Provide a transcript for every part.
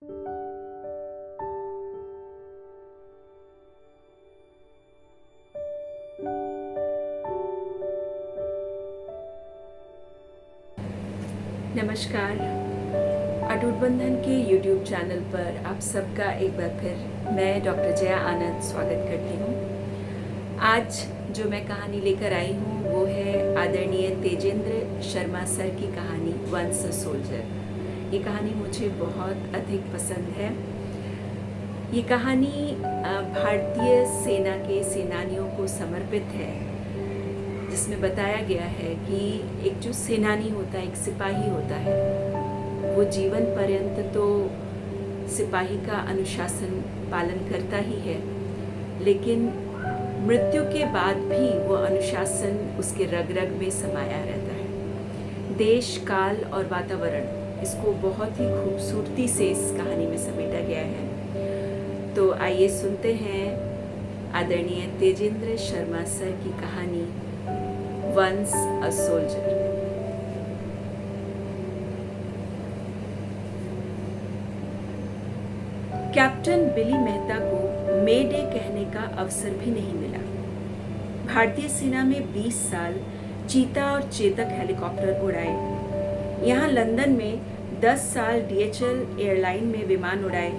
नमस्कार। अटूट बंधन के YouTube चैनल पर आप सबका एक बार फिर मैं डॉक्टर जया आनंद स्वागत करती हूँ। आज जो मैं कहानी लेकर आई हूँ वो है आदरणीय तेजेंद्र शर्मा सर की कहानी वंस अ सोल्जर। ये कहानी मुझे बहुत अधिक पसंद है। ये कहानी भारतीय सेना के सेनानियों को समर्पित है, जिसमें बताया गया है कि एक जो सेनानी होता है, एक सिपाही होता है, वो जीवन पर्यंत तो सिपाही का अनुशासन पालन करता ही है, लेकिन मृत्यु के बाद भी वो अनुशासन उसके रग रग में समाया रहता है। देश, काल और वातावरण, इसको बहुत ही खूबसूरती से इस कहानी में समेटा गया है। तो आइए सुनते हैं आदरणीय तेजेंद्र शर्मा सर की कहानी वंस अ सोल्जर। कैप्टन बिली मेहता को मे डे कहने का अवसर भी नहीं मिला। भारतीय सेना में 20 साल चीता और चेतक हेलीकॉप्टर उड़ाए, यहाँ लंदन में 10 साल DHL एयरलाइन में विमान उड़ाए,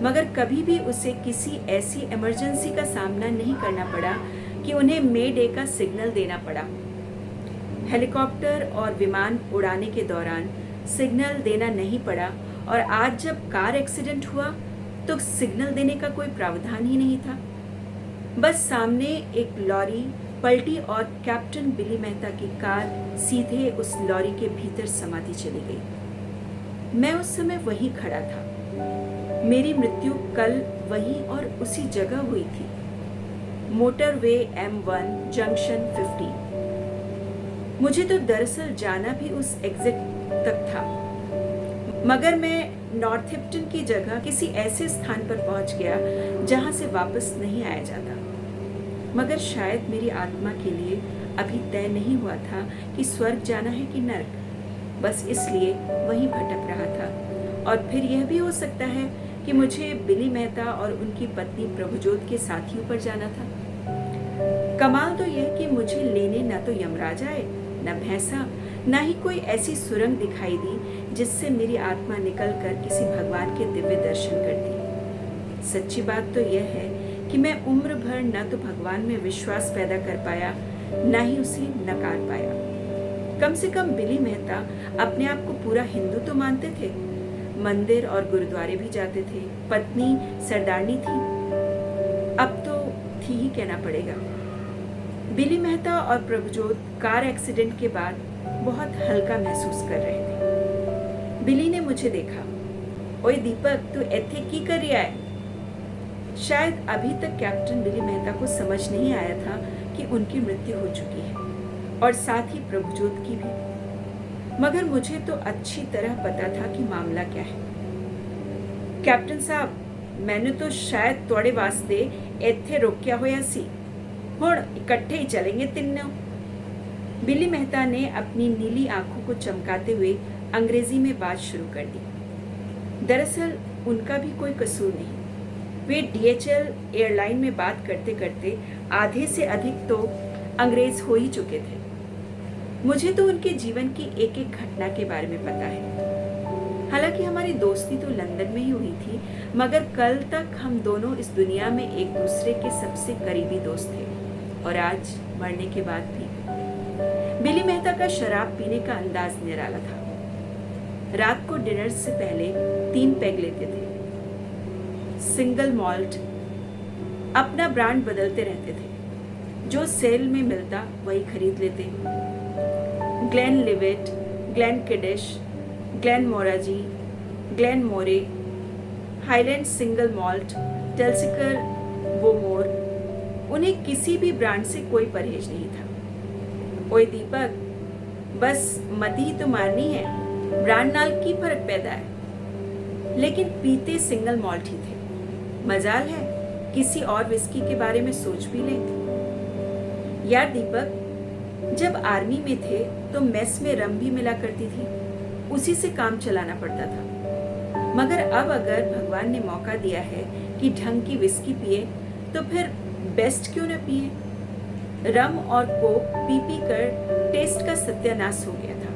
मगर कभी भी उसे किसी ऐसी इमरजेंसी का सामना नहीं करना पड़ा कि उन्हें मे डे का सिग्नल देना पड़ा। हेलीकॉप्टर और विमान उड़ाने के दौरान सिग्नल देना नहीं पड़ा, और आज जब कार एक्सीडेंट हुआ तो सिग्नल देने का कोई प्रावधान ही नहीं था। बस सामने एक लॉरी पलटी और कैप्टन बिली मेहता की कार सीधे उस लॉरी के भीतर समाती चली गई। मैं उस समय वहीं खड़ा था। मेरी मृत्यु कल वहीं और उसी जगह हुई थी, मोटरवे M1 जंक्शन 50। मुझे तो दरअसल जाना भी उस एग्जिट तक था, मगर मैं नॉर्थैम्प्टन की जगह किसी ऐसे स्थान पर पहुंच गया जहां से वापस नहीं आया जाता। मगर शायद मेरी आत्मा के लिए अभी तय नहीं हुआ था कि स्वर्ग जाना है कि नर्क, बस इसलिए वहीं भटक रहा था। और फिर यह भी हो सकता है कि मुझे बिली मेहता और उनकी पत्नी प्रभुजोत के साथियों पर जाना था। कमाल तो यह कि मुझे लेने न तो यमराज आए, न भैंसा, न ही कोई ऐसी सुरंग दिखाई दी जिससे मेरी आत्मा निकलकर किसी भगवान के दिव्य दर्शन करती। सच्ची बात तो यह है कि मैं उम्र भर न तो भगवान में विश्वास पैदा कर पाया, न ही उसे नकार पाया। कम से कम बिली मेहता अपने आप को पूरा हिंदू तो मानते थे, मंदिर और गुरुद्वारे भी जाते थे, पत्नी सरदारनी थी, अब तो थी ही कहना पड़ेगा। बिली मेहता और प्रभुजोत कार एक्सीडेंट के बाद बहुत हल्का महसूस कर रहे थे। बिली ने मुझे देखा। ओए दीपक, तू ऐथे की कर रहा है? शायद अभी तक कैप्टन बिली मेहता को समझ नहीं आया था कि उनकी मृत्यु हो चुकी है, और साथ ही प्रभुजोत की भी। मगर मुझे तो अच्छी तरह पता था कि मामला क्या है। कैप्टन साहब, मैंने तो शायद तोड़े वास्ते ऐथे रोक्या होया सी, हुण इकट्ठे ही चलेंगे तीनों। बिली मेहता ने अपनी नीली आंखों को चमकाते हुए अंग्रेजी में बात शुरू कर दी। दरअसल उनका भी कोई कसूर नहीं। वे DHL एयरलाइन में बात करते करते आधे से अधिक तो अंग्रेज हो ही चुके थे। मुझे तो उनके जीवन की एक एक घटना के बारे में पता है। हालांकि हमारी दोस्ती तो लंदन में ही हुई थी, मगर कल तक हम दोनों इस दुनिया में एक दूसरे के सबसे करीबी दोस्त थे, और आज मरने के बाद भी। बिली मेहता का शराब पीने का अंदाज निराला था। रात को डिनर से पहले 3 पैग लेते थे, सिंगल मॉल्ट। अपना ब्रांड बदलते रहते थे, जो सेल में मिलता वही खरीद लेते। Glenlivet, Glenfiddich, Glenmorangie, Glen Moray, highland single malt, Talisker, Bowmore, उन्हें किसी भी ब्रांड से कोई परहेज नहीं था। ओए दीपक, बस मती ही तो मारनी है, ब्रांड नाल की फर्क पैदा है। लेकिन पीते सिंगल मॉल्ट ही थे। मजाल है किसी और विस्की के बारे में सोच भी लें। यार दीपक, जब आर्मी में थे तो मेस में रम भी मिला करती थी, उसी से काम चलाना पड़ता था। मगर अब अगर भगवान ने मौका दिया है कि ढंग की विस्की पिए तो फिर बेस्ट क्यों न पिए। रम और कोक पी पी कर टेस्ट का सत्यानाश हो गया था,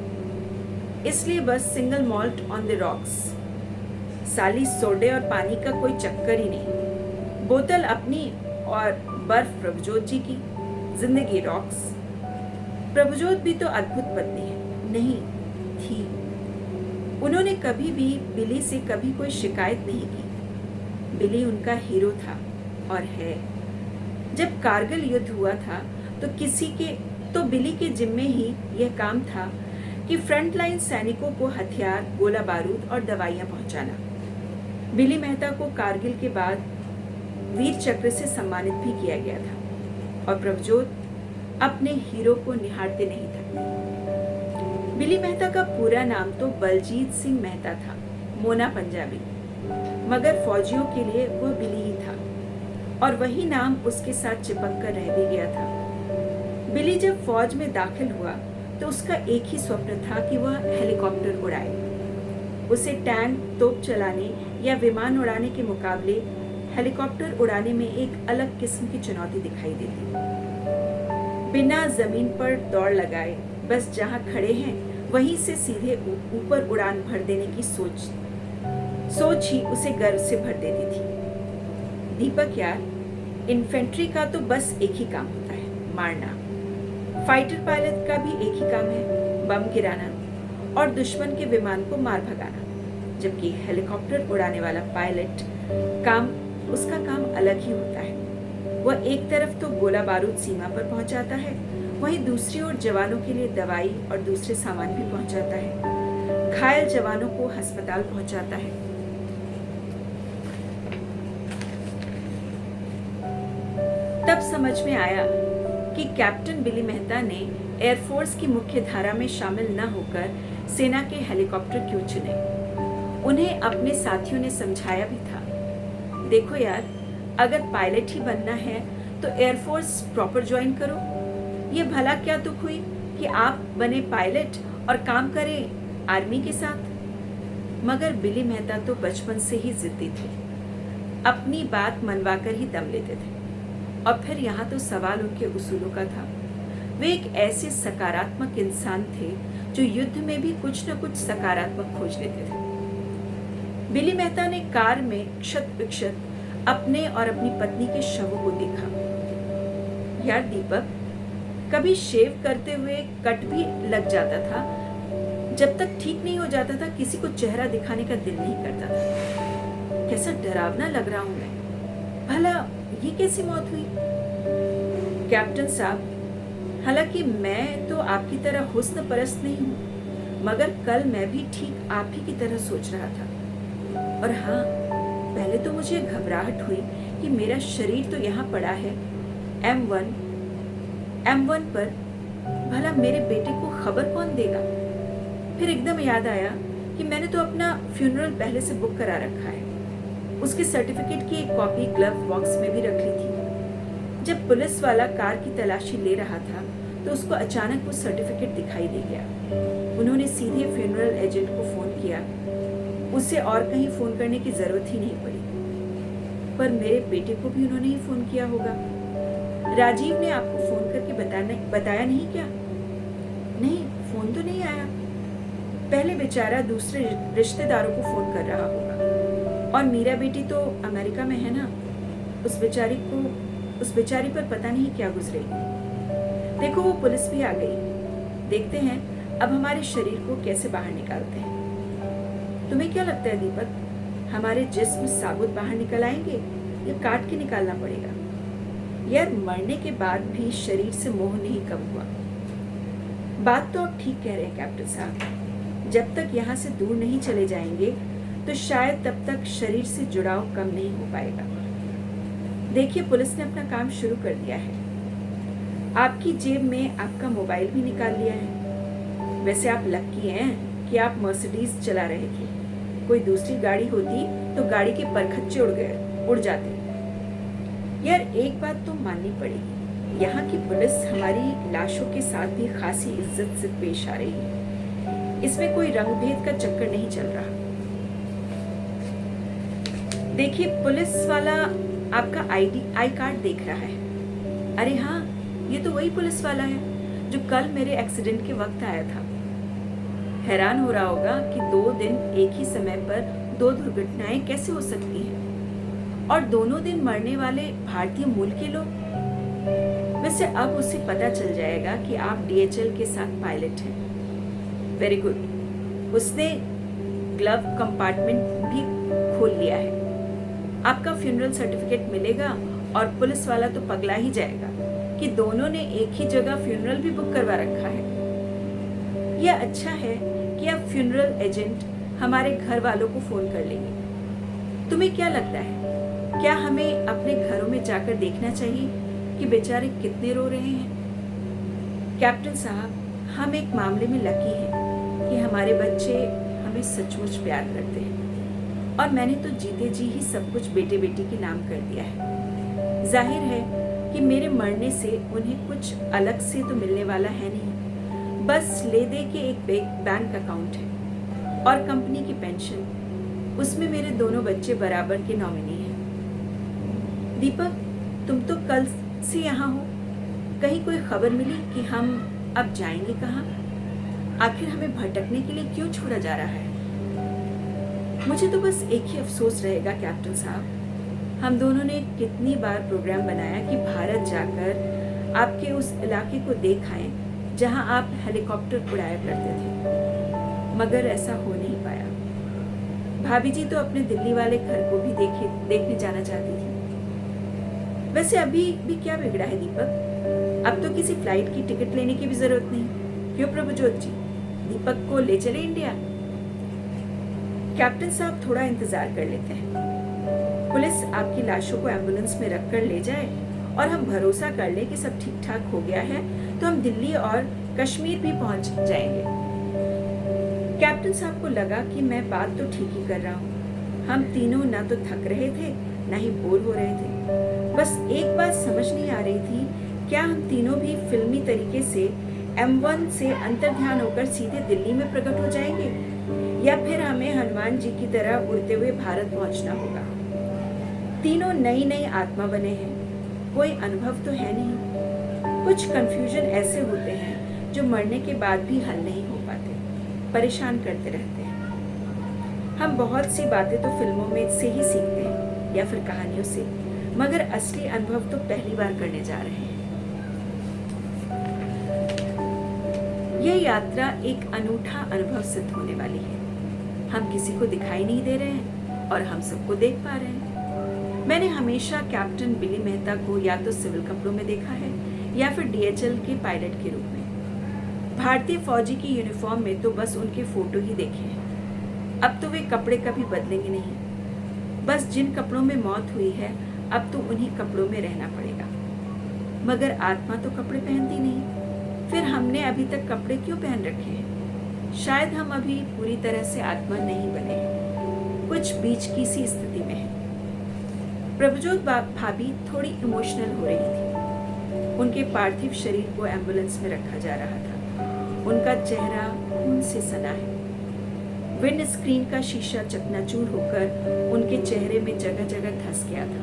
इसलिए बस single malt on the rocks. साली सोडे और पानी का कोई चक्कर ही नहीं। बोतल अपनी और बर्फ प्रभुजोत जी की। जिंदगी रॉक्स। प्रभुजोत भी तो अद्भुत पत्नी है। नहीं थी। उन्होंने कभी भी बिली से कभी कोई शिकायत नहीं की। बिली उनका हीरो था और है। जब कारगिल युद्ध हुआ था तो बिली के जिम्मे ही यह काम था कि फ्रंटलाइन सैनिकों को हथियार, गोला बारूद और दवाइयां पहुंचाना। बिली मेहता को कारगिल के बाद वीर चक्र से सम्मानित भी किया गया था और प्रभुजोत अपने हीरो को निहारते नहीं थकते। बिली मेहता का पूरा नाम तो बलजीत सिंह मेहता था, मोना पंजाबी, मगर फौजियों के लिए वह बिली ही था और वही नाम उसके साथ चिपक कर रह भी गया था। बिली जब फौज में दाखिल हुआ तो उसका एक ही स्वप्न था कि वह हेलीकॉप्टर उड़ाए। उसे टैंक, तोप चलाने या विमान उड़ाने के मुकाबले हेलीकॉप्टर उड़ाने में एक अलग किस्म की चुनौती दिखाई देती। बिना जमीन पर दौड़ लगाए बस जहां खड़े हैं वहीं से सीधे ऊपर उड़ान भर देने की सोच ही उसे गर्व से भर देती थी। दीपक यार, इन्फेंट्री का तो बस एक ही काम होता है, मारना। फाइटर पायलट का भी एक ही काम है, बम गिराना और दुश्मन के विमान को मार भगाना। जबकि हेलीकॉप्टर उड़ाने वाला पायलट उसका काम अलग ही होता है। वह एक तरफ तो गोला बारूद सीमा पर पहुंचाता है, वहीं दूसरी ओर जवानों के लिए दवाई और दूसरे सामान भी पहुंचाता है। घायल जवानों को अस्पताल पहुंचाता है। तब समझ में आया कि कैप्टन बिली मेहता ने एयरफोर्स की मुख्य धारा में शामिल न होकर सेना के हेलीकॉप्टर क्यों चुने। उन्हें अपने साथियों ने समझाया भी था, देखो यार, अगर पायलट ही बनना है तो एयरफोर्स प्रॉपर ज्वाइन करो। ये भला क्या तुक हुई कि आप बने पायलट और काम करें आर्मी के साथ। मगर बिली मेहता तो बचपन से ही जिद्दी थे, अपनी बात मनवाकर ही दम लेते थे। और फिर यहाँ तो सवाल उनके उसूलों का था। वे एक ऐसे सकारात्मक इंसान थे जो युद्ध में भी कुछ न कुछ सकारात्मक खोज लेते थे। बिली मेहता ने कार में क्षत विक्षत अपने और अपनी पत्नी के शवों को देखा। यार दीपक, कभी शेव करते हुए कट भी लग जाता था, जब तक ठीक नहीं हो जाता था किसी को चेहरा दिखाने का दिल नहीं करता था। कैसा डरावना लग रहा हूं मैं। भला ये कैसी मौत हुई? कैप्टन साहब, हालांकि मैं तो आपकी तरह हुस्न परस्त नहीं हूं, मगर कल मैं भी ठीक आप ही की तरह सोच रहा था। और हाँ, पहले तो मुझे घबराहट हुई कि मेरा शरीर तो यहाँ पड़ा है M1 पर, भला मेरे बेटे को खबर कौन देगा। फिर एकदम याद आया कि मैंने तो अपना फ्यूनरल पहले से बुक करा रखा है। उसके सर्टिफिकेट की एक कॉपी ग्लव बॉक्स में भी रख ली थी। जब पुलिस वाला कार की तलाशी ले रहा था तो उसको अचानक वो सर्टिफिकेट दिखाई दे गया। उन्होंने सीधे फ्यूनरल एजेंट को फोन किया। उसे और कहीं फोन करने की जरूरत ही नहीं पड़ी। पर मेरे बेटे को भी उन्होंने ही फोन किया होगा। राजीव ने आपको फोन करके बताया नहीं क्या? नहीं, फोन तो नहीं आया। पहले बेचारा दूसरे रिश्तेदारों को फोन कर रहा होगा। और मीरा बेटी तो अमेरिका में है ना, उस बेचारी पर पता नहीं क्या गुजरेगी। देखो, वो पुलिस भी आ गई। देखते हैं अब हमारे शरीर को कैसे बाहर निकालते हैं। तुम्हें क्या लगता है दीपक, हमारे जिस्म साबुत बाहर निकल आएंगे या काट के निकालना पड़ेगा? यार, मरने के बाद भी शरीर से मोह नहीं कम हुआ। बात तो आप ठीक कह रहे हैं कैप्टन साहब। जब तक यहाँ से दूर नहीं चले जाएंगे तो शायद तब तक शरीर से जुड़ाव कम नहीं हो पाएगा। देखिए, पुलिस ने अपना काम शुरू कर दिया है। आपकी जेब में आपका मोबाइल भी निकाल लिया है। वैसे आप लकी हैं कि आप मर्सिडीज चला रहे थे। कोई दूसरी गाड़ी होती तो गाड़ी के परखच्चे उड़ जाते। यार, एक बात तो माननी पड़ेगी, यहाँ की पुलिस हमारी लाशों के साथ भी खासी इज्जत से पेश आ रही है। इसमें कोई रंग भेद का चक्कर नहीं चल रहा। देखिए, पुलिस वाला आपका आई कार्ड देख रहा है। अरे हाँ, ये तो वही पुलिस वाला है जो कल मेरे एक्सीडेंट के वक्त आया था। हैरान हो रहा होगा कि 2 दिन एक ही समय पर 2 दुर्घटनाएं कैसे हो सकती हैं, और दोनों दिन मरने वाले भारतीय मूल के लोग। वैसे अब उसे पता चल जाएगा कि आप डीएचएल के साथ पायलट हैं। Very good. उसने ग्लव कंपार्टमेंट भी खोल लिया है। आपका फ्यूनरल सर्टिफिकेट मिलेगा और पुलिस वाला तो पगला ही जाएगा कि दोनों ने एक ही जगह फ्यूनरल भी बुक करवा रखा है। यह अच्छा है कि अब फ्यूनरल एजेंट हमारे घर वालों को फोन कर लेंगे। तुम्हें क्या लगता है, क्या हमें अपने घरों में जाकर देखना चाहिए कि बेचारे कितने रो रहे हैं? कैप्टन साहब, हम एक मामले में लकी हैं कि हमारे बच्चे हमें सचमुच प्यार करते हैं, और मैंने तो जीते जी ही सब कुछ बेटे बेटी के नाम कर दिया है। जाहिर है कि मेरे मरने से उन्हें कुछ अलग से तो मिलने वाला है नहीं, बस ले दे के एक बैंक अकाउंट है और कंपनी की पेंशन। उसमें मेरे दोनों बच्चे बराबर के नॉमिनी हैं। दीपक, तुम तो कल से यहाँ हो, कहीं कोई खबर मिली कि हम अब जाएंगे कहाँ? आखिर हमें भटकने के लिए क्यों छोड़ा जा रहा है? मुझे तो बस एक ही अफसोस रहेगा कैप्टन साहब, हम दोनों ने कितनी बार प्रोग्राम बनाया कि भारत जाकर आपके उस इलाके को देख आए जहां आप हेलीकॉप्टर उड़ाया करते थे, मगर ऐसा हो नहीं पाया। भाभी जी तो अपने दिल्ली वाले घर को भी देखने जाना चाहती थी। वैसे अभी भी क्या बिगड़ा है दीपक? अब तो किसी फ्लाइट की टिकट लेने की भी जरूरत नहीं। क्यों प्रभुजोत जी, दीपक को ले चले इंडिया? कैप्टन साहब, थोड़ा इंतजार कर लेते हैं। पुलिस आपकी लाशों को एम्बुलेंस में रखकर ले जाए और हम भरोसा कर ले कि सब ठीक ठाक हो गया है, तो हम दिल्ली और कश्मीर भी पहुंच जाएंगे। कैप्टन साहब को लगा कि मैं बात तो ठीक ही कर रहा हूँ। हम तीनों ना तो थक रहे थे, ना ही बोर हो रहे थे। बस एक बात समझ नहीं आ रही थी, क्या हम तीनों भी फिल्मी तरीके से M1 से अंतर्ध्यान होकर सीधे दिल्ली में प्रकट हो जाएंगे, या फिर हमें हनुमान जी की तरह उड़ते हुए भारत पहुंचना होगा? तीनों नई नई आत्मा बने हैं, कोई अनुभव तो है नहीं। कुछ कंफ्यूजन ऐसे होते हैं जो मरने के बाद भी हल नहीं हो पाते, परेशान करते रहते हैं। हम बहुत सी बातें तो फिल्मों में से ही सीखते हैं या फिर कहानियों से, मगर असली अनुभव तो पहली बार करने जा रहे हैं। यह यात्रा एक अनूठा अनुभव सिद्ध होने वाली है। हम किसी को दिखाई नहीं दे रहे हैं और हम सबको देख पा रहे हैं। मैंने हमेशा कैप्टन बिली मेहता को या तो सिविल कपड़ों में देखा है या फिर डीएचएल के पायलट के रूप में। भारतीय फौजी की यूनिफॉर्म में तो बस उनके फोटो ही देखे हैं। अब तो वे कपड़े कभी बदलेंगे नहीं। बस जिन कपड़ों में मौत हुई है, अब तो उन्हीं कपड़ों में रहना पड़ेगा। मगर आत्मा तो कपड़े पहनती नहीं, फिर हमने अभी तक कपड़े क्यों पहन रखे हैं? शायद हम अभी पूरी तरह से आत्मा नहीं बने, कुछ बीच की सी स्थिति में है। प्रभुजोत भाभी थोड़ी इमोशनल हो रही थी। उनके पार्थिव शरीर को एम्बुलेंस में रखा जा रहा था। उनका चेहरा खून से सना है। विंड स्क्रीन का शीशा चकनाचूर होकर उनके चेहरे में जगह जगह धंस गया था।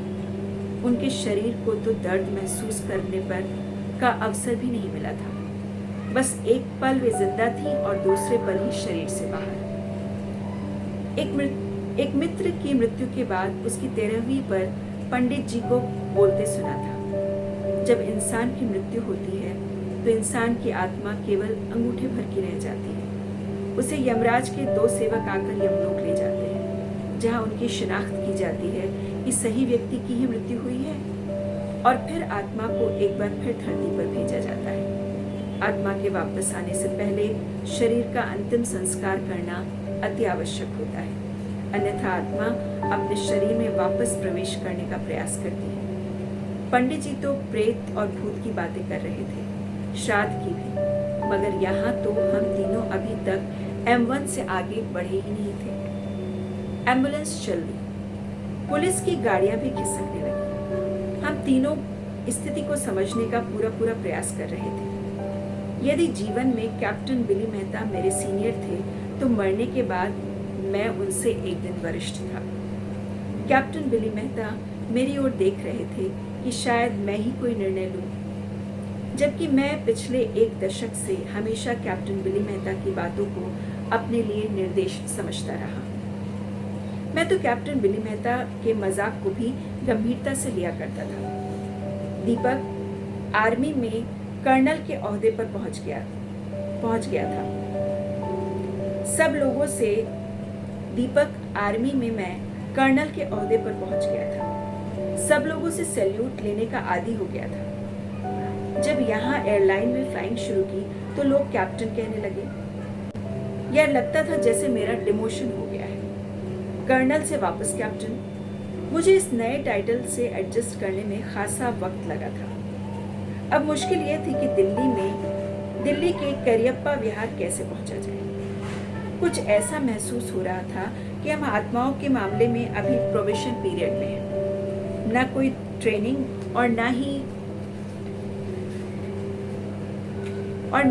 उनके शरीर को तो दर्द महसूस करने पर का अवसर भी नहीं मिला था। बस एक पल वे जिंदा थी और दूसरे पल ही शरीर से बाहर। एक मित्र की मृत्यु के बाद उसकी 13वीं पर पंडित जी को बोलते सुना था, जब इंसान की मृत्यु होती है तो इंसान की आत्मा केवल अंगूठे भर की रह जाती है। उसे यमराज के 2 सेवक आकर यमलोक ले जाते हैं, जहां उनकी शिनाख्त की जाती है कि सही व्यक्ति की ही मृत्यु हुई है, और फिर आत्मा को एक बार फिर धरती पर भेजा जाता है। आत्मा के वापस आने से पहले शरीर का अंतिम संस्कार करना अति आवश्यक होता है, अन्यथा आत्मा अपने शरीर में वापस प्रवेश करने का प्रयास करती है। पंडित जी तो प्रेत और भूत की बातें कर रहे थे, श्राद्ध की भी, मगर यहाँ तो हम तीनों अभी तक M1 से आगे बढ़े ही नहीं थे। एम्बुलेंस चल दी, पुलिस की गाड़ियां भी खिसकने लगी। हम तीनों स्थिति को समझने का पूरा प्रयास कर रहे थे। यदि जीवन में कैप्टन बिली मेहता मेरे सीनियर थे, तो मरने के बाद मैं उनसे एक दिन वरिष्ठ था। कैप्टन बिली मेहता मेरी ओर देख रहे थे कि शायद मैं ही कोई निर्णय लूं, जबकि मैं पिछले एक दशक से हमेशा कैप्टन बिली मेहता की बातों को अपने लिए निर्देश समझता रहा। मैं तो कैप्टन बिली मेहता के मजाक को भी गंभीरता से लिया करता था। दीपक आर्मी में कर्नल के ओहदे पर पहुंच गया था। सब लोगों से दीपक आर्मी में मैं कर्नल के ओहदे पर पहुंच गया था। सब लोगों से सैल्यूट लेने का आदी हो गया था। जब यहाँ एयरलाइन में फ्लाइंग शुरू की तो लोग कैप्टन कहने लगे। यार लगता था जैसे मेरा डिमोशन हो गया है, कर्नल से वापस कैप्टन। मुझे इस नए टाइटल से एडजस्ट करने में खासा वक्त लगा था। अब मुश्किल यह थी कि दिल्ली के करियप्पा विहार कैसे पहुंचा जाए। कुछ ऐसा महसूस हो रहा था कि हम आत्माओं के मामले में अभी प्रोबेशन पीरियड में हैं। ना कोई ट्रेनिंग और ना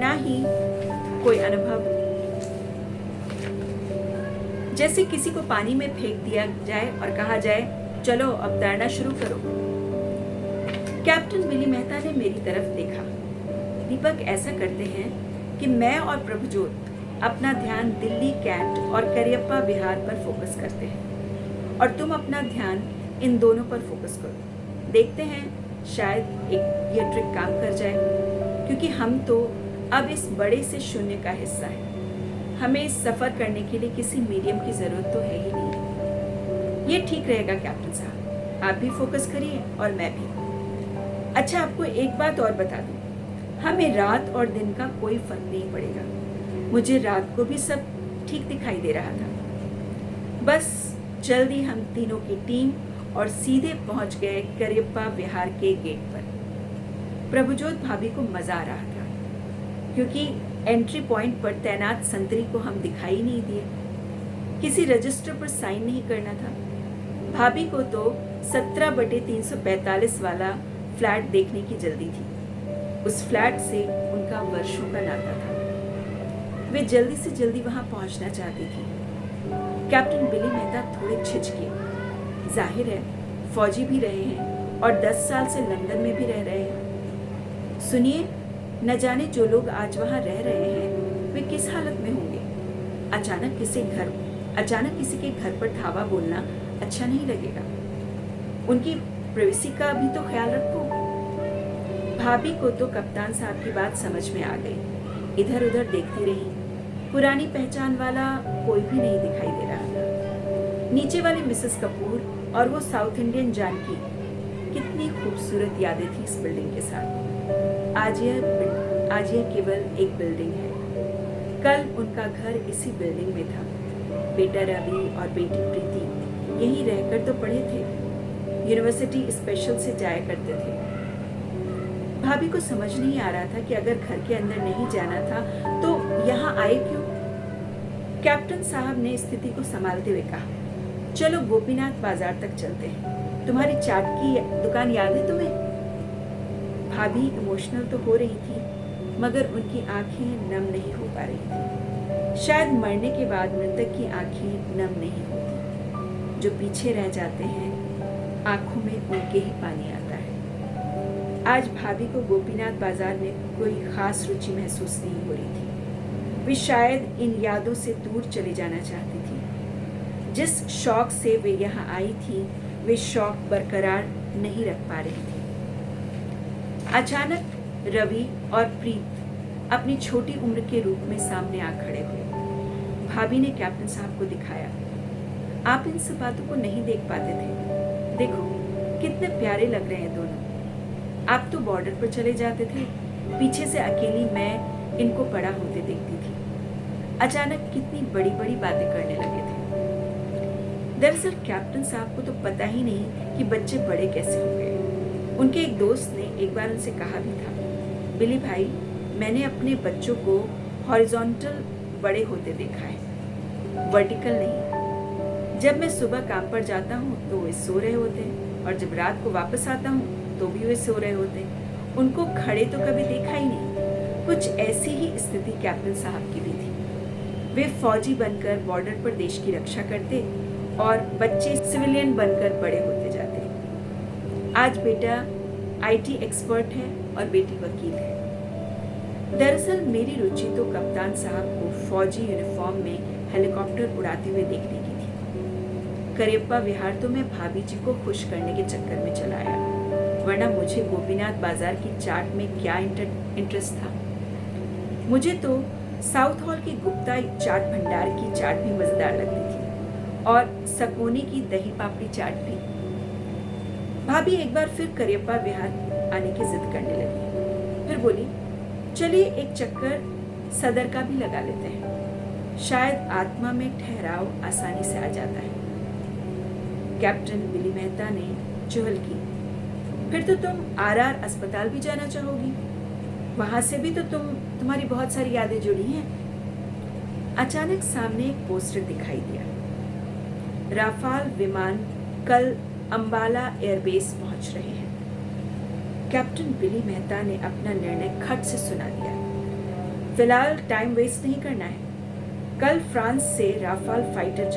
ही कोई अनुभव। जैसे किसी को पानी में फेंक दिया जाए और कहा जाए चलो अब तैरना शुरू करो। कैप्टन बिली मेहता ने मेरी तरफ देखा। दीपक ऐसा करते हैं कि मैं और प्रभुजोत अपना ध्यान दिल्ली कैंट और करियप्पा विहार पर फोकस करते हैं और तुम अपना ध्यान इन दोनों पर फोकस करो। देखते हैं शायद ये ट्रिक काम कर जाए, क्योंकि हम तो अब इस बड़े से शून्य का हिस्सा है। हमें इस सफर करने के लिए किसी मीडियम की जरूरत तो है ही नहीं। ये ठीक रहेगा कैप्टन साहब, आप भी फोकस करिए और मैं भी। अच्छा, आपको एक बात और बता दूं, हमें रात और दिन का कोई फर्क नहीं पड़ेगा। मुझे रात को भी सब ठीक दिखाई दे रहा था। बस जल्दी हम तीनों की टीम और सीधे पहुंच गए करियप्पा विहार के गेट पर। प्रभुजोत भाभी को मजा आ रहा था, क्योंकि एंट्री पॉइंट पर तैनात संतरी को हम दिखाई नहीं दिए। किसी रजिस्टर पर साइन नहीं करना था। भाभी को तो 17/345 वाला फ्लैट देखने की जल्दी थी। उस फ्लैट से उनका वर्षों का नाता था। वे जल्दी से जल्दी वहां पहुंचना चाहती थी। कैप्टन बिली मेहता थोड़े झिझके। जाहिर है फौजी भी रहे हैं और 10 साल से लंदन में भी रह रहे हैं। सुनिए, न जाने जो लोग आज वहां रह रहे हैं वे किस हालत में होंगे। अचानक किसी के घर पर धावा बोलना अच्छा नहीं लगेगा। उनकी प्राइवेसी का भी तो ख्याल रखो। भाभी को तो कप्तान साहब की बात समझ में आ गई। इधर उधर देखती रही। पुरानी पहचान वाला कोई भी नहीं दिखाई दे रहा था। नीचे वाली मिसेस कपूर और वो साउथ इंडियन जानकी, कितनी खूबसूरत यादें थी इस बिल्डिंग के साथ। आज यह केवल एक बिल्डिंग है। कल उनका घर इसी बिल्डिंग में था। बेटा रवि और बेटी प्रीति यहीं रहकर तो पढ़े थे। यूनिवर्सिटी स्पेशल से जाया करते थे। भाभी को समझ नहीं आ रहा था कि अगर घर के अंदर नहीं जाना था तो यहाँ आए क्यों। कैप्टन साहब ने स्थिति को संभालते हुए कहा, चलो गोपीनाथ बाजार तक चलते हैं। तुम्हारी चाट की दुकान याद है तुम्हें? भाभी इमोशनल तो हो रही थी, मगर उनकी आंखें नम नहीं हो पा रही थी। शायद मरने के बाद मृतक की आंखें नम नहीं होती। जो पीछे रह जाते हैं आंखों में उनके ही पानी आता है। आज भाभी को गोपीनाथ बाजार में कोई खास रुचि महसूस नहीं हो रही थी। वे शायद इन यादों से दूर चले जाना चाहती थी। जिस शौक से वे यहाँ आई थी वे शौक बरकरार नहीं रख पा रही थी। अचानक रवि और प्रीत अपनी छोटी उम्र के रूप में सामने आ खड़े हुए। भाभी ने कैप्टन साहब को दिखाया। आप इन सब बातों को नहीं देख पाते थे। देखो कितने प्यारे लग रहे हैं दोनों। आप तो बॉर्डर पर चले जाते थे, पीछे से अकेली मैं इनको बड़ा होते देखती थी। अचानक कितनी बड़ी बड़ी बातें करने लगे थे। दरअसल कैप्टन साहब को तो पता ही नहीं कि बच्चे बड़े कैसे हो गए। उनके एक दोस्त ने एक बार उनसे कहा भी था, बिली भाई, मैंने अपने बच्चों को हॉरिजॉन्टल बड़े होते देखा है, वर्टिकल नहीं। जब मैं सुबह काम पर जाता हूँ तो वे सो रहे होते हैं और जब रात को वापस आता हूँ तो भी वे सो रहे होते हैं। उनको खड़े तो कभी देखा ही नहीं। कुछ ऐसी ही स्थिति कैप्टन साहब की भी थी। वे फौजी बनकर बॉर्डर पर देश की रक्षा करते और बच्चे सिविलियन बनकर बड़े होते जाते हैं। आज बेटा आईटी एक्सपर्ट है और बेटी वकील है। दरअसल मेरी रुचि तो कप्तान साहब को फौजी यूनिफॉर्म में हेलीकॉप्टर उड़ाते हुए देखने की थी। करियप्पा विहार तो मैं भाभी जी को खुश करने के चक्कर में चला आया, वरना मुझे गोपीनाथ बाजार की चाट में क्या इंटरेस्ट था। मुझे तो साउथ हॉल की गुप्ता चाट भंडार की चाट भी मजेदार लगती थी और सकोनी की दही पापड़ी चाट भी। भाभी एक बार फिर करियप्पा विहार आने की जिद करने लगी। फिर बोली, चलिए एक चक्कर सदर का भी लगा लेते हैं, शायद आत्मा में ठहराव आसानी से आ जाता है। कैप्टन बिली मेहता ने चुहल की, फिर तो तुम आरआर अस्पताल भी जाना चाहोगी, वहां से भी तो तुम्हारी बहुत सारी यादें जुड़ी हैं। अचानक सामने एक पोस्टर दिखाई दिया, राफाल विमान कल अंबाला एयरबेस पहुंच रहे हैं। कैप्टन बिली मेहता ने अपना निर्णय खट से सुना दिया। फिलहाल टाइम वेस्ट नहीं करना है। कल फ्रांस से राफाल फाइटर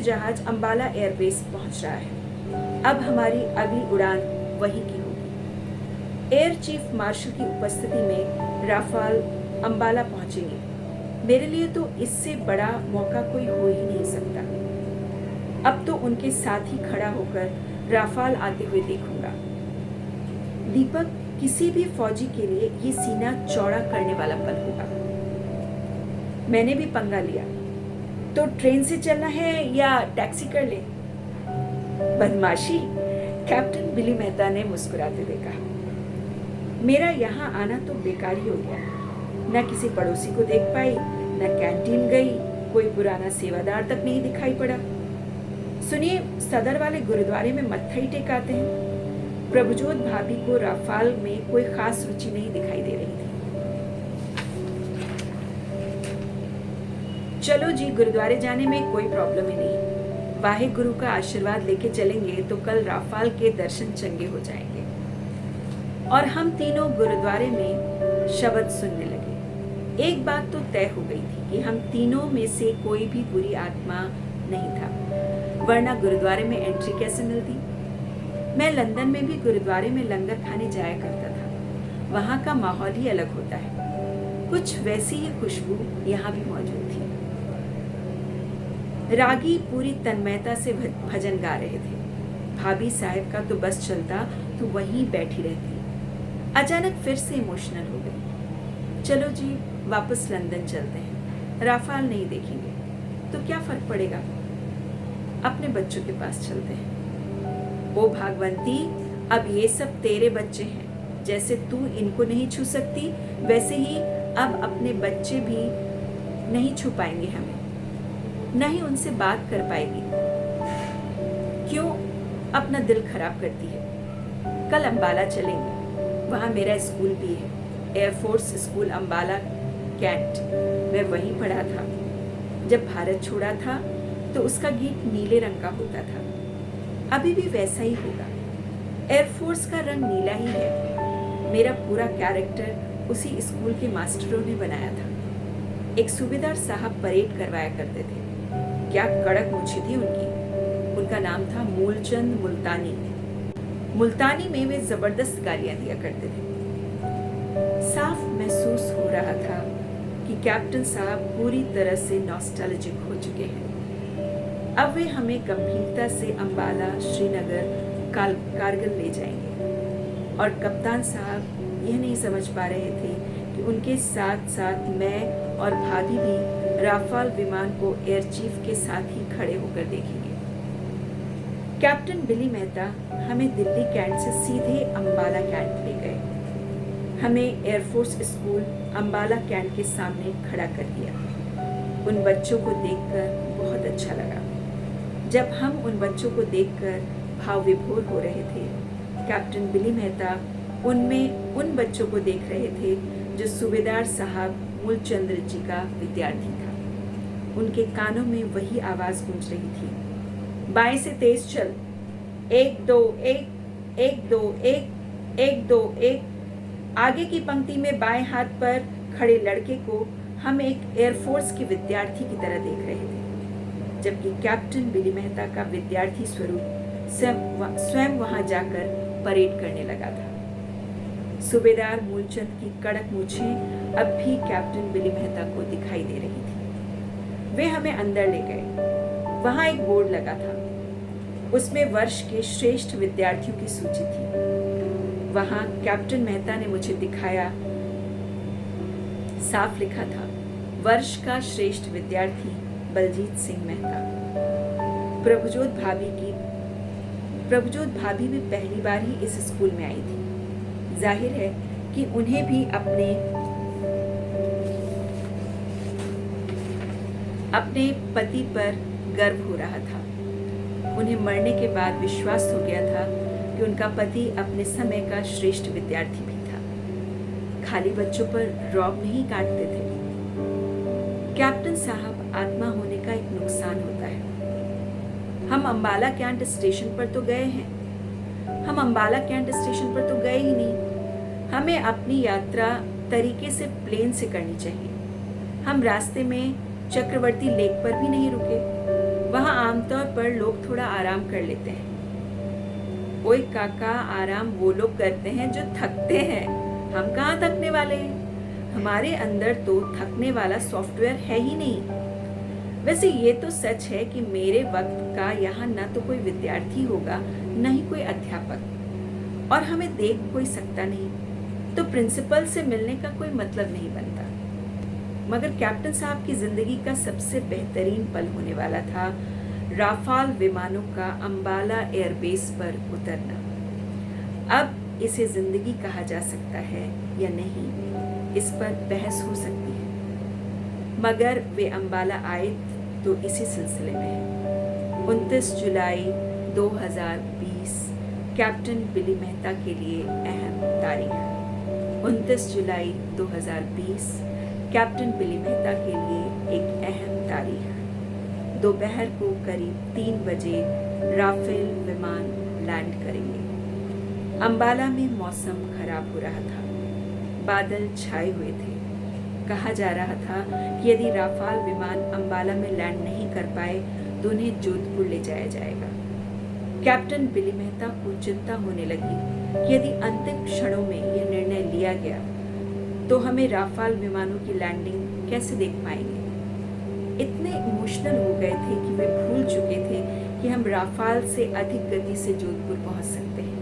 जहाज अंबाला एयरबेस पहुंच रहा है। अब हमारी अगली उड़ान वहीं की होगी। एयर चीफ मार्शल की उपस्थिति में राफाल अंबाला पहुंचेंगे। मेरे लिए तो इससे बड़ा मौका कोई हो ही नहीं सकता। अब तो उनके साथ ही खड़ा होकर राफाल आते हुए देखूंगा। दीपक, किसी भी फौजी के लिए ये सीना चौड़ा करने वाला पल होगा। मैंने भी पंगा लिया, तो ट्रेन से चलना है या टैक्सी कर ले? बदमाशी, कैप्टन बिली मेहता ने मुस्कुराते हुए कहा। मेरा यहाँ आना तो बेकार ही हो गया। न किसी पड़ोसी को देख पाई, न कैंटीन गई, कोई पुराना सेवादार तक नहीं दिखाई पड़ा। सुनिए, सदर वाले गुरुद्वारे में मत्था ही टेकाते हैं। प्रभुजोत भाभी को राफाल में कोई खास रुचि नहीं दिखाई दे रही थी। चलो जी, गुरुद्वारे जाने में कोई प्रॉब्लम ही नहीं। वाहे गुरु का आशीर्वाद लेके चलेंगे तो कल राफाल के दर्शन चंगे हो जाएंगे। और हम तीनों गुरुद्वारे में शब्द सुनने लगे। एक बात तो तय हो गई थी कि हम तीनों में से कोई भी बुरी आत्मा नहीं था, वरना गुरुद्वारे में एंट्री कैसे मिलती। मैं लंदन में भी गुरुद्वारे में लंगर खाने जाया करता था। वहाँ का माहौल ही अलग होता है। कुछ वैसी ही खुशबू यहाँ भी मौजूद थी। रागी पूरी तन्मयता से भजन गा रहे थे। भाभी साहब का तो बस चलता तो वहीं बैठी रहती। अचानक फिर से इमोशनल हो गई। चलो जी, वापस लंदन चलते हैं। राफाल नहीं देखेंगे तो क्या फर्क पड़ेगा, अपने बच्चों के पास चलते हैं। ओ भागवंती, अब ये सब तेरे बच्चे हैं। जैसे तू इनको नहीं छू सकती, वैसे ही अब अपने बच्चे भी नहीं छू पाएंगे हमें, न ही उनसे बात कर पाएगी। क्यों अपना दिल खराब करती है? कल अंबाला चलेंगे, वहाँ मेरा स्कूल भी है, एयरफोर्स स्कूल अंबाला कैंट। मैं वहीं पढ़ा था। जब भारत छोड़ा था तो उसका गीत नीले रंग का होता था। अभी भी वैसा ही होगा। एयरफोर्स का रंग नीला ही है। मेरा पूरा कैरेक्टर उसी स्कूल के मास्टरों ने बनाया था। एक सूबेदार साहब परेड करवाया करते थे। क्या कड़क मूछें थी उनकी। उनका नाम था मूलचंद मुल्तानी। मुल्तानी में वे जबरदस्त गालियां दिया करते थे। साफ महसूस हो रहा था कि कैप्टन साहब पूरी तरह से नॉस्टैल्जिक हो चुके हैं। अब वे हमें गंभीरता से अंबाला, श्रीनगर, कारगिल ले जाएंगे। और कप्तान साहब यह नहीं समझ पा रहे थे कि उनके साथ साथ मैं और भाभी भी राफाल विमान को एयर चीफ के साथ ही खड़े होकर देखेंगे। कैप्टन बिली मेहता हमें दिल्ली कैंट से सीधे अंबाला कैंट ले गए। हमें एयरफोर्स स्कूल अंबाला कैंट के सामने खड़ा कर दिया। उन बच्चों को देखकर बहुत अच्छा लगा। जब हम उन बच्चों को देखकर भाव विभोर हो रहे थे, कैप्टन बिली मेहता उनमें उन बच्चों को देख रहे थे जो सूबेदार साहब मूलचंद्र जी का विद्यार्थी था। उनके कानों में वही आवाज गूंज रही थी, बाएं से तेज चल, 1 2 1 1 2 1 1 2 1। आगे की पंक्ति में बाएं हाथ पर खड़े लड़के को हम एक एयरफोर्स के विद्यार्थी की तरह देख रहे थे। जबकि कैप्टन बिली मेहता का विद्यार्थी स्वरूप स्वयं वहां जाकर परेड करने लगा था। सूबेदार मूलचंद की कड़क मूछें अब भी कैप्टन बिली मेहता को दिखाई दे रही थी। वे हमें अंदर ले गए। वहां एक बोर्ड लगा था, उसमें वर्ष के श्रेष्ठ विद्यार्थियों की सूची थी। वहां कैप्टन मेहता ने मुझे दिखाया, साफ लिखा था, वर्ष का श्रेष्ठ विद्यार्थी बलजीत सिंह मेहता। प्रभुजोत भाभी भी पहली बार ही इस स्कूल में आई थी। जाहिर है कि उन्हें भी अपने पति पर गर्व हो रहा था। उन्हें मरने के बाद विश्वास हो गया था कि उनका पति अपने समय का श्रेष्ठ विद्यार्थी भी था। खाली बच्चों पर रौब नहीं काटते थे। कैप्टन साहब, आत्मा होने का एक नुकसान होता है। हम अंबाला कैंट स्टेशन पर तो गए हैं, हम अंबाला कैंट स्टेशन पर तो गए ही नहीं। हमें अपनी यात्रा तरीके से प्लेन से करनी चाहिए। हम रास्ते में चक्रवर्ती लेक पर भी नहीं रुके। वहां आमतौर पर लोग थोड़ा आराम कर लेते हैं। ओए काका, आराम वो लोग करते हैं जो थकते हैं। हम कहाँ थकने वाले हैं? हमारे अंदर तो थकने वाला सॉफ्टवेयर है ही नहीं। वैसे ये तो सच है कि मेरे वक्त का यहाँ न तो कोई विद्यार्थी होगा, न ही कोई अध्यापक, और हमें देख कोई सकता नहीं, तो प्रिंसिपल से मिलने का कोई मतलब नहीं बनता। मगर कैप्टन साहब की जिंदगी का सबसे बेहतरीन पल होने वाला था राफाल विमानों का अंबाला एयरबेस पर उतरना। अब इसे जिंदगी कहा जा सकता है या नहीं, इस पर बहस हो सकती है, मगर वे अंबाला आए तो इसी सिलसिले में। 29 जुलाई 2020 कैप्टन बिली मेहता के लिए अहम तारीख। 29 जुलाई 2020 कैप्टन बिली मेहता के लिए एक अहम तारीख। दोपहर को करीब 3 बजे राफेल विमान लैंड करेंगे। अंबाला में मौसम खराब हो रहा था, बादल छाए हुए थे। कहा जा रहा था कि यदि राफाल विमान अंबाला में लैंड नहीं कर पाए तो उन्हें जोधपुर ले जाया जाएगा। कैप्टन बिली मेहता को चिंता होने लगी कि यदि अंतिम क्षणों में यह निर्णय लिया गया तो हमें राफाल विमानों की लैंडिंग कैसे देख पाएंगे। इतने इमोशनल हो गए थे कि वे भूल चुके थे कि हम राफाल से अधिक गति से जोधपुर पहुंच सकते हैं।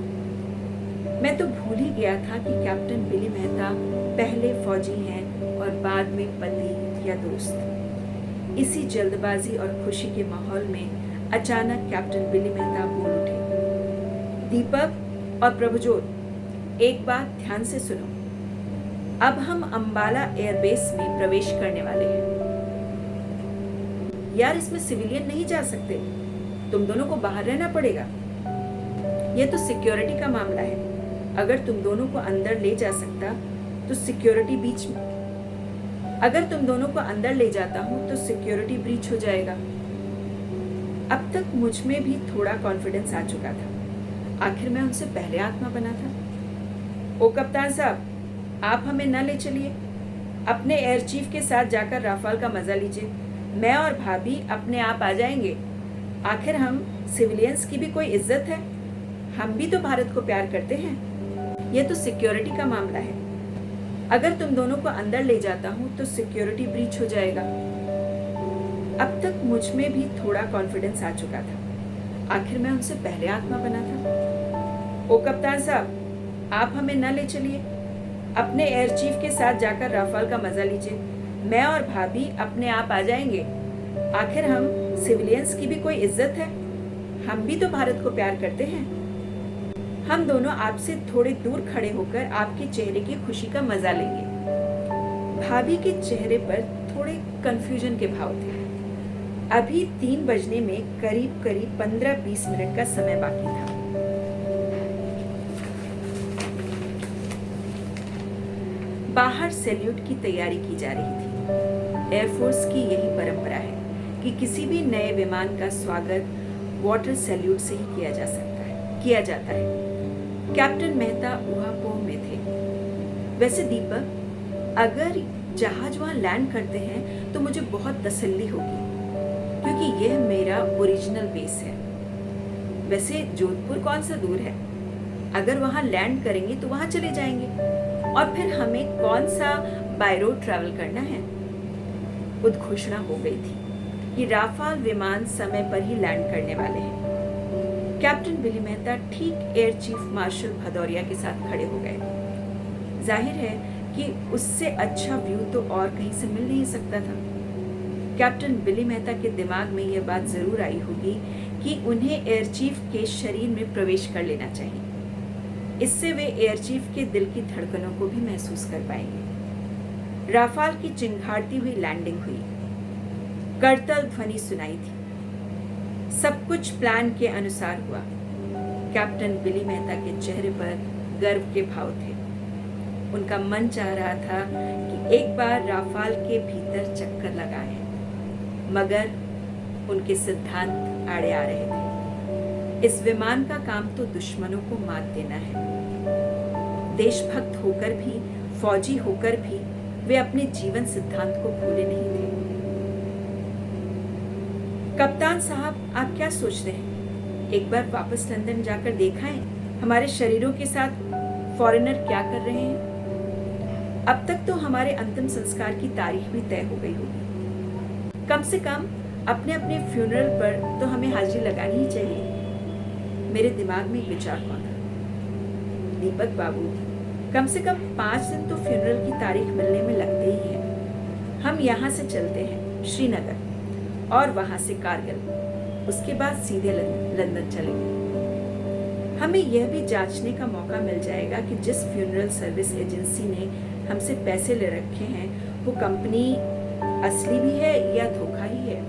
मैं तो भूल ही गया था कि कैप्टन बिली मेहता पहले फौजी हैं और बाद में पति या दोस्त। इसी जल्दबाजी और खुशी के माहौल में अचानक कैप्टन बिली मेहता बोल उठे, दीपक और प्रभुजोत, एक बात ध्यान से सुनो। अब हम अंबाला एयरबेस में प्रवेश करने वाले हैं। यार, इसमें सिविलियन नहीं जा सकते, तुम दोनों को बाहर रहना पड़ेगा। यह तो सिक्योरिटी का मामला है। अगर तुम दोनों को अंदर ले जा सकता तो सिक्योरिटी बीच में अगर तुम दोनों को अंदर ले जाता हूं तो सिक्योरिटी ब्रीच हो जाएगा। अब तक मुझ में भी थोड़ा कॉन्फिडेंस आ चुका था। आखिर मैं उनसे पहले आत्मा बना था। ओ कप्तान साहब, आप हमें न ले चलिए, अपने एयर चीफ के साथ जाकर राफाल का मजा लीजिए। मैं और भाभी अपने आप आ जाएंगे। आखिर हम सिविलियंस की भी कोई इज्जत है, हम भी तो भारत को प्यार करते हैं। यह तो सिक्योरिटी का मामला है। अगर तुम दोनों को अंदर ले जाता हूं तो सिक्योरिटी ब्रीच हो जाएगा। अब तक मुझ में भी थोड़ा कॉन्फिडेंस आ चुका था। आखिर मैं उनसे पहले आत्मा बना था। ओ कप्तान साहब, आप हमें न ले चलिए, अपने एयर चीफ के साथ जाकर राफाल का मजा लीजिए। मैं और भाभी अपने आप आ जाएंगे। आखिर हम सिविलियंस की भी कोई इज्जत है, हम भी तो भारत को प्यार करते हैं। हम दोनों आपसे थोड़े दूर खड़े होकर आपके चेहरे की खुशी का मजा लेंगे। भाभी के चेहरे पर थोड़े कंफ्यूजन के भाव थे। अभी 3 बजने में करीब 15-20 मिनट का समय बाकी था। बाहर सैल्यूट की तैयारी की जा रही थी। एयरफोर्स की यही परंपरा है कि किसी भी नए विमान का स्वागत वाटर सैल्यूट से ही किया जाता है। कैप्टन मेहता ऊहापोह में थे। वैसे दीपक, अगर जहाज वहां लैंड करते हैं तो मुझे बहुत तसल्ली होगी, क्योंकि यह मेरा ओरिजिनल बेस है। वैसे जोधपुर कौन सा दूर है, अगर वहां लैंड करेंगे तो वहां चले जाएंगे, और फिर हमें कौन सा बाय रोड ट्रैवल करना है। उद्घोषणा हो गई थी कि राफाल विमान समय पर ही लैंड करने वाले हैं। कैप्टन बिली मेहता ठीक एयर चीफ मार्शल भदौरिया के साथ खड़े हो गए। जाहिर है कि उससे अच्छा व्यू तो और कहीं से मिल नहीं सकता था। कैप्टन बिली मेहता के दिमाग में यह बात जरूर आई होगी कि उन्हें एयर चीफ के शरीर में प्रवेश कर लेना चाहिए। इससे वे एयर चीफ के दिल की धड़कनों को भी महसूस कर पाएंगे। राफाल की चिंगाड़ती हुई लैंडिंग हुई। करतल ध्वनि सुनाई थी। सब कुछ प्लान के अनुसार हुआ। कैप्टन बिली मेहता के चेहरे पर गर्व के भाव थे। उनका मन चाह रहा था कि एक बार राफाल के भीतर चक्कर लगाएं, मगर उनके सिद्धांत आड़े आ रहे थे। इस विमान का काम तो दुश्मनों को मात देना है। देशभक्त होकर भी, फौजी होकर भी वे अपने जीवन सिद्धांत को भूले नहीं थे। कप्तान साहब, आप क्या सोच रहे हैं? एक बार वापस लंदन जाकर देखा है हमारे शरीरों के साथ फॉरेनर क्या कर रहे हैं। अब तक तो हमारे अंतिम संस्कार की तारीख भी तय हो गई होगी। कम से कम अपने अपने फ्यूनरल पर तो हमें हाजिरी लगानी ही चाहिए। मेरे दिमाग में विचार कौन था? दीपक बाबू, कम से कम 5 दिन तो फ्यूनरल की तारीख मिलने में लगते ही हैं। हम यहाँ से चलते हैं श्रीनगर, और वहां से कारगिल, उसके बाद सीधे लंदन चलेंगे। हमें यह भी जांचने का मौका मिल जाएगा कि जिस फ्यूनरल सर्विस एजेंसी ने हमसे पैसे ले रखे हैं वो कंपनी असली भी है या धोखा ही है।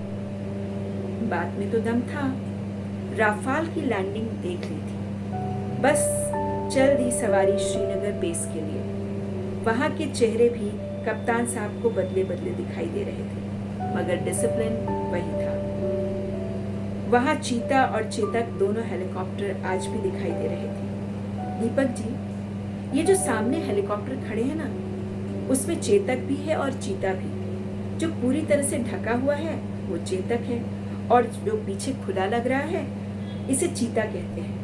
बात में तो दम था। राफाल की लैंडिंग देख ली थी। बस चल दी सवारी श्रीनगर बेस के लिए। वहां के चेहरे भी कप्तान साहब को बदले बदले दिखाई दे रहे थे, मगर डिसिप्लिन वही था। वहां चीता और चेतक दोनों हेलीकॉप्टर आज भी दिखाई दे रहे थे। दीपक जी, ये जो सामने हेलीकॉप्टर खड़े हैं ना, उसमें चेतक भी है और चीता भी। जो पूरी तरह से ढका हुआ है वो चेतक है, और जो पीछे खुला लग रहा है इसे चीता कहते हैं।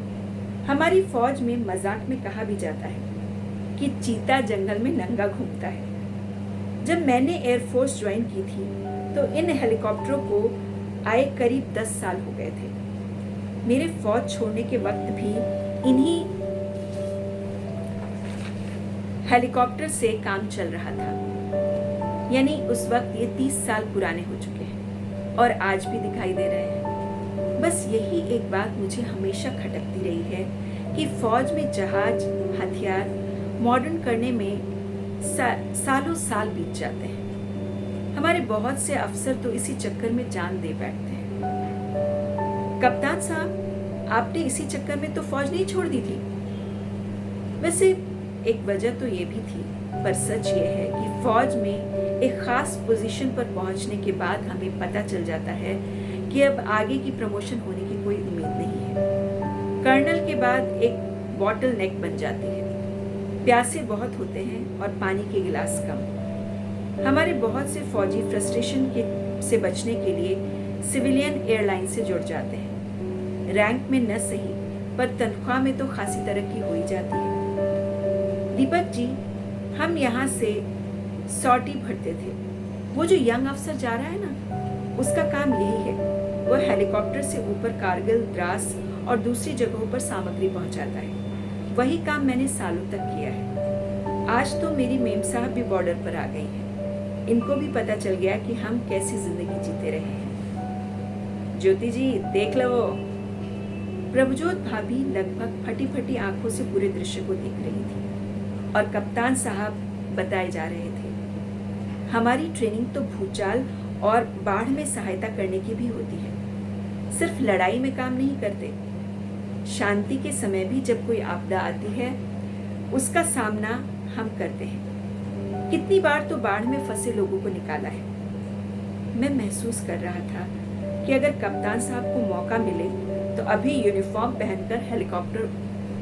हमारी फौज में मजाक में कहा भी जाता है कि चीता जंगल में नंगा घूमता है। जब मैंने एयरफोर्स ज्वाइन की थी तो इन हेलीकॉप्टरों को आए करीब 10 साल हो गए थे। मेरे फौज छोड़ने के वक्त भी इन्हीं हेलीकॉप्टर से काम चल रहा था। यानी उस वक्त ये 30 साल पुराने हो चुके हैं और आज भी दिखाई दे रहे हैं। बस यही एक बात मुझे हमेशा खटकती रही है कि फौज में जहाज, हथियार मॉडर्न करने में सालों साल बीत जाते हैं। हमारे बहुत से अफसर तो इसी चक्कर में जान दे बैठते हैं। कप्तान साहब, आपने इसी चक्कर में तो फौज नहीं छोड़ दी थी। वैसे एक वजह तो ये भी थी, पर सच ये है कि फौज में एक खास पोजीशन पर पहुंचने के बाद हमें पता चल जाता है कि अब आगे की प्रमोशन होने की कोई उम्मीद नहीं है। कर्नल के बाद एक बॉटल नेक बन जाती है। प्यासे बहुत होते हैं और पानी के गिलास कम। हमारे बहुत से फौजी फ्रस्ट्रेशन से बचने के लिए सिविलियन एयरलाइन से जुड़ जाते हैं। रैंक में न सही, पर तनख्वाह में तो खासी तरक्की हो ही जाती है। दीपक जी, हम यहाँ से सॉर्टी भरते थे। वो जो यंग अफसर जा रहा है ना, उसका काम यही है। वो हेलीकॉप्टर से ऊपर कारगिल, द्रास और दूसरी जगहों पर सामग्री पहुंचाता है। वही काम मैंने सालों तक किया है। आज तो मेरी मेम साहब भी बॉर्डर पर आ गई हैं। इनको भी पता चल गया कि हम कैसी जिंदगी जीते रहे हैं। ज्योति जी, देख लो। प्रभजोत भाभी लगभग फटी फटी आंखों से पूरे दृश्य को देख रही थी और कप्तान साहब बताए जा रहे थे, हमारी ट्रेनिंग तो भूचाल और बाढ़ में सहायता करने की भी होती है। सिर्फ लड़ाई में काम नहीं करते। शांति के समय भी जब कोई आपदा आती है उसका सामना हम करते हैं। कितनी बार तो बाढ़ में फंसे लोगों को निकाला है। मैं महसूस कर रहा था कि अगर कप्तान साहब को मौका मिले तो अभी यूनिफॉर्म पहनकर हेलीकॉप्टर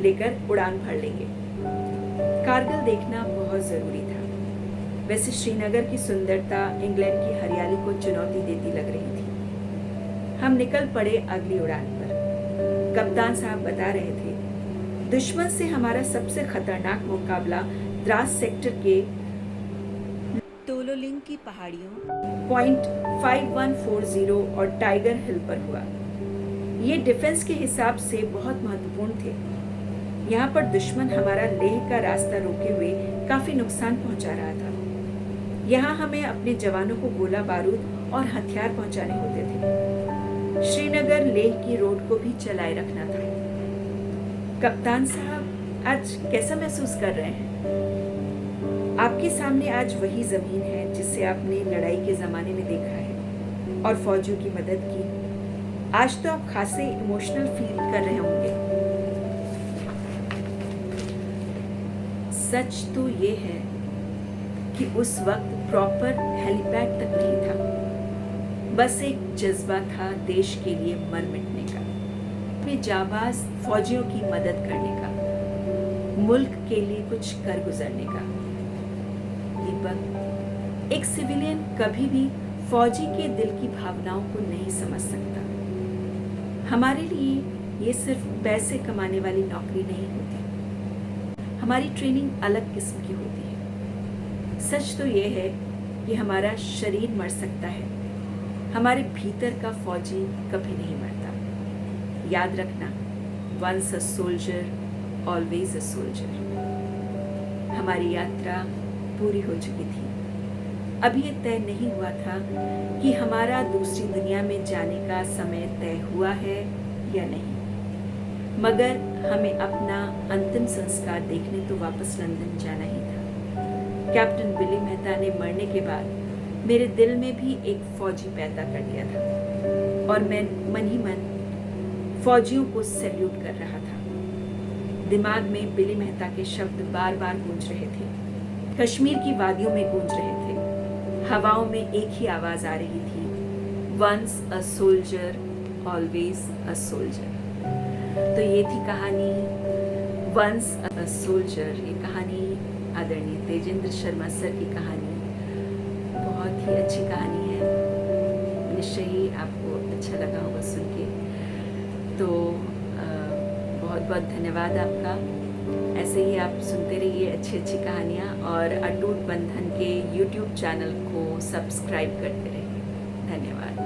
लेकर उड़ान भर लेंगे। कारगिल देखना बहुत जरूरी था। वैसे श्रीनगर की सुंदरता इंग्लैंड की हरियाली को चुनौती देती लग रही थी। हम निकल पड़े अगली उड़ान पर। कप्तान साहब बता रहे थे, दुश्मन से हमारा सबसे खतरनाक मुकाबला द्रास सेक्टर के तोलोलिंग की पहाड़ियों पॉइंट 5140 और टाइगर हिल पर हुआ। ये डिफेंस के हिसाब से बहुत महत्वपूर्ण थे। यहाँ पर दुश्मन हमारा लेह का रास्ता रोके हुए काफी नुकसान पहुंचा रहा था। यहाँ हमें अपने जवानों को गोला बारूद और हथियार पहुंचाने होते थे। श्रीनगर लेह की रोड को भी चलाए रखना था। कप्तान साहब, आज कैसा महसूस कर रहे हैं? आपके सामने आज वही जमीन है जिसे आपने लड़ाई के जमाने में देखा है और फौजियों की मदद की। आज तो आप खासे इमोशनल फील कर रहे होंगे। सच तो ये है कि उस वक्त प्रॉपर हेलीपैड तक नहीं था। बस एक जज्बा था देश के लिए मर मिटने का, अपने जाबाज फौजियों की मदद करने का, मुल्क के लिए कुछ कर गुजरने का। दीपक, एक सिविलियन कभी भी फौजी के दिल की भावनाओं को नहीं समझ सकता। हमारे लिए ये सिर्फ पैसे कमाने वाली नौकरी नहीं होती। हमारी ट्रेनिंग अलग किस्म की होती है। सच तो ये है कि हमारा शरीर मर सकता है, हमारे भीतर का फौजी कभी नहीं मरता। याद रखना, once a soldier always a soldier. हमारी यात्रा पूरी हो चुकी थी। अभी ये तय नहीं हुआ था कि हमारा दूसरी दुनिया में जाने का समय तय हुआ है या नहीं, मगर हमें अपना अंतिम संस्कार देखने तो वापस लंदन जाना ही था। कैप्टन बिली मेहता ने मरने के बाद मेरे दिल में भी एक फौजी पैदा कर दिया था और मैं मन ही मन फौजियों को सैल्यूट कर रहा था। दिमाग में बिली मेहता के शब्द बार बार गूंज रहे थे, कश्मीर की वादियों में गूंज रहे थे। हवाओं में एक ही आवाज आ रही थी, once a soldier always a soldier. तो ये थी कहानी वंस अ सोल्जर। ये कहानी आदरणीय तेजेंद्र शर्मा सर की कहानी, बहुत ही अच्छी कहानी है। निश्चय ही आपको अच्छा लगा होगा सुन के। तो बहुत बहुत धन्यवाद आपका। ऐसे ही आप सुनते रहिए अच्छी अच्छी कहानियाँ और अटूट बंधन के YouTube चैनल को सब्सक्राइब करते रहिए। धन्यवाद।